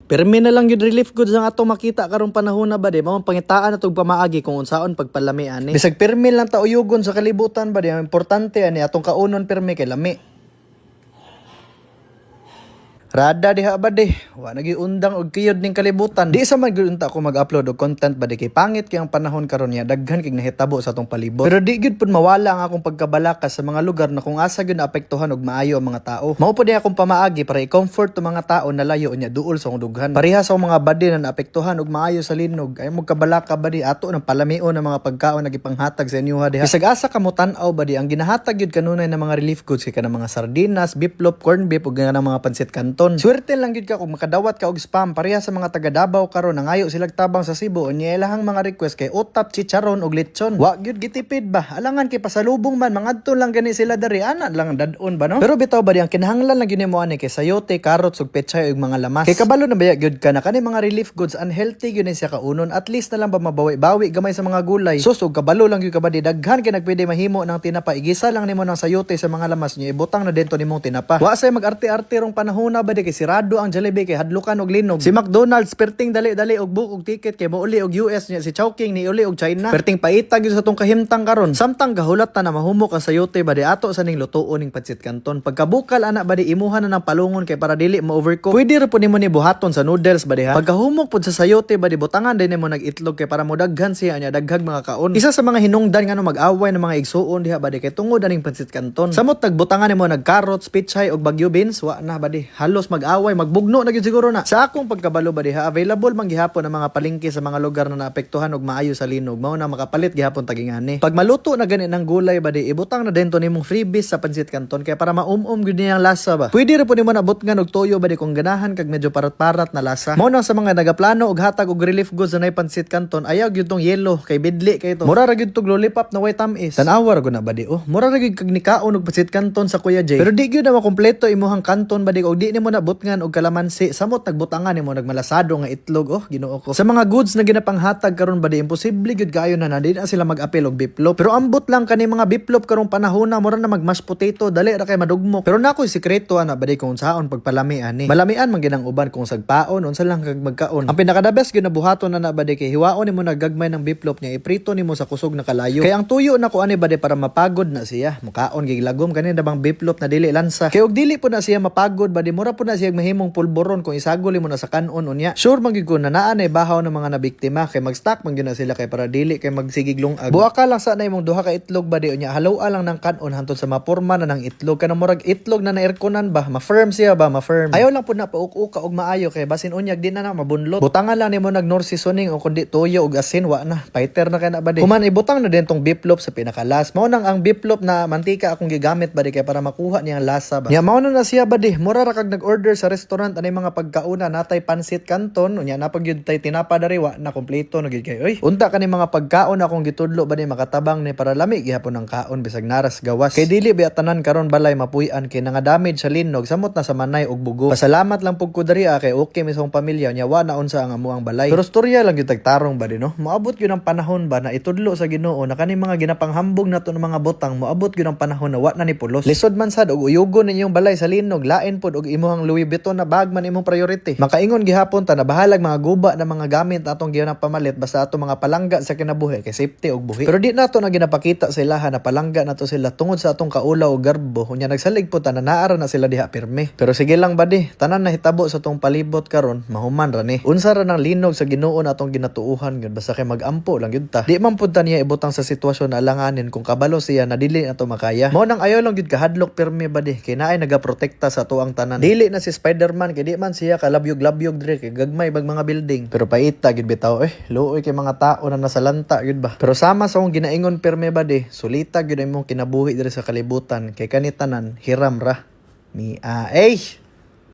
Permi na lang yung relief goods ang ato makita karong panahon na ba di mao pangitaan atong pamaagi kung unsaon pagpalami ani. Bisag permi lang ta uyugon sa kalibutan ba di ang importante ani atong kaunon permi kay lami. Rada diha ba di? Wa nagiundang og kiyod ning kalibutan. Di sa magunta ko mag-upload og content ba di kay pangit kay ang panahon karon niya daghan kay nahitabo sa atong palibot. Pero di gyud pud mawala ang akong pagkabalakas sa mga lugar na kung asa gyud naapektuhan og maayo ang mga tao. Mao pud akong pamaagi para i-comfort ang mga tao na layo niya duol sa akong dughan. Pareha sa mga badi na naapektuhan og maayo sa linog ay mo kabalaka ba di ato ng palamion ng mga pagkaon na gipanghatag sa inyo diha. Bisag asa ka mo tan-aw ba di ang ginahatag gyud kanunay ng mga relief goods kay kanang mga sardinas, beefloaf, corned beef ug ganang mga pansit kanton. Swerte lang gid ka kung makadawat ka og spam pareha sa mga taga Davao karon nangayo silang tabang sa Cebu unya ilahang mga request kay utap, chicharon ug lechon. Wa gyud gitipid ba? Alangan kay pasalubong man mangadto lang gani sila dari ana lang dadon ba no? Pero bitaw ba di ang kinahanglan lang gyud nimo ani kay sayote, carrots ug pechay ug mga lamas. Kay kabalo na baya gyud ka na kani mga relief goods unhealthy gyud ni siya kaunon at least na lang ba mabawi-bawi gamay sa mga gulay. Sus ug kabalo lang gyud ka ba di daghan kay nagpwede mahimo ng tinapa igisa lang nimo ng sayote sa mga lamas niya ibutang na dento nimong tinapa. Wa say mag-arte-arte rong panahon na ba di kay sirado ang Jollibee kay hadlukan og linog. Si McDonald's perting dali-dali og book og ticket kay mouli og US niya si Chowking ni uli og China. Perting paitag gyud sa tong kahimtang karon. Samtang gahulat ta na mahumok ang sayote ba di ato sa ning lutuon ning pancit canton. Pagkabukal ana ba di imuhan na ng palungon kay para dili ma-overcook. Pwede ra pud nimo ni buhaton sa noodles ba di ha. Pagkahumok pud sa sayote ba di butangan din nimo nag-itlog kay para modaghan siya nya daghag mga kaon. Isa sa mga hinungdan ngano mag-away ng mga igsuon diha ba di kay tungod aning pancit canton. Samot nagbutangan nimo nag carrots, pechay ug bagyo beans wa na ba di halos mag-away magbugno na gyud siguro na. Sa akong pagkabalo ba diha available man gihapon ang mga palengke sa mga lugar na naapektuhan og maayo sa linog mao na makapalit gihapon tagingani. Pag maluto na gani ng gulay ba di ibutang na dento nimong freebies sa pancit canton kay para maum-um gyud niyang lasa ba. Pwede ra pud nimo nabutngan og toyo ba di kung ganahan kag medyo parat-parat na lasa. Mao na sa mga nagaplano og hatag og relief goods na pancit canton ayaw gyud tong yellow kay bidli kay to. Mura ra gyud tog lollipop na way tamis. Tan-awa ra gud na ba di mura ra gyud kag nikaon og pancit canton sa Kuya Jay. Pero di gyud na makompleto imuhang canton ba di og di nimo nabutngan og kalamansi samot nagbutangan nimo nagmalasado nga itlog Ginoo ko. Sa mga goods na ginapanghatag karon ba di imposible gyud kayo na di na sila mag-apil og beefloaf. Pero ambot lang kani mga beefloaf karong panahon na mura na mag mashed potato dali ra kay madugmok. Pero nakoy sikreto ana ba di kung saon pagpalami ani. Malamian man ginang uban kung sagpaon unsa lang kag magkaon. Ang pinaka the best gyud na buhaton na ba di kay hiwaon nimo naggagmay ng beefloaf niya iprito nimo sa kusog na kalayo. Kay ang tuyo na ko ani ba di para mapagod na siya. Mukaon gig lagom kani na bang beefloaf na dili lansa. Kay og dili po na siya mapagod ba di mura po na siya mahimong pulboron kung isagol mo na sa kanon unya. Sure man gyud ko na naa na bahaw ng mga nabiktima kay mag-stock man gyud na sila kay para dili kay magsigiglong ag. Buwa ka lang sa na imong duha ka itlog ba di unya halaw lang ng kanon hantod sa maporma na ng itlog kanang murag itlog na nairkonan ba ma-firm siya ba ma-firm. Ayaw lang pud na pauk-uka og maayo kay basin unyag di na mabunlot. Butangan lang nimo nag nor seasoning o kundi toyo ug asin wa na fighter na kay na ba di. Human ibutang na din tong beefloaf sa pinakalas. Mao nang ang beefloaf na mantika akong gigamit ba di kay para makuha niya ang lasa ba. Nya mao na siya ba di mura ra kag nag-order sa restaurant anay mga pagkauna natay pancit canton unya napagyud tay tinapa dari wa na kompleto na gyud kay oy unta kani mga pagkaon akong gitudlo ba ni makatabang ni para lami gihapon ang kaon bisag naras gawas kay dili biya tanan karon balay mapuy-an kay nga damage sa linog samot na sa manay ug bugo. Pasalamat lang pug ko diri kay okay misong pamilya nya wa na unsa ang amuang balay. Pero storya lang gyud tagtarong ba di no. Moabot gyud ang panahon ba na itudlo sa Ginoo na kani mga ginapanghambog nato ng mga botang moabot gyud ang panahon na wa na ni pulos. Lisod man sad og uyugon ninyong balay sa linog lain pod og imuhang Louis Vuitton na bag man imong priority. Makaingon gihapon ta na bahalag mga guba na mga gamit atong gihanap pamalit basta ato mga palangga sa kinabuhi kay safety og buhi. Pero di nato na ginapakita sa ilaha na palangga nato sila tungod sa atong kaulaw o garbo unya nagsalig po ta na naara na sila diha pirme. Pero sige lang ba di tanan na hitabo sa tong palibot karon mahuman ra ni. Unsa ra nang linog sa Ginoo atong ginatuuhan gyud basta kay magampo lang gyud ta. Di man pud ta niya ibutang sa sitwasyon na alanganin kung kabalo siya na dili nato makaya. Mao nang ayaw lang gyud kahadlok pirme ba di kay naay nagaprotekta sa tuang tanan. Dili na si Spider-Man kay di man siya kalabyog-labyog dire kay gagmay bag mga building. Pero paita gid bitaw luoy kay mga tao na nasalanta gid ba. Pero sama sa akong ginaingon pirme ba di sulita gyud imong kinabuhi dire sa kalibutan kay kanitanan hiram ra. Mi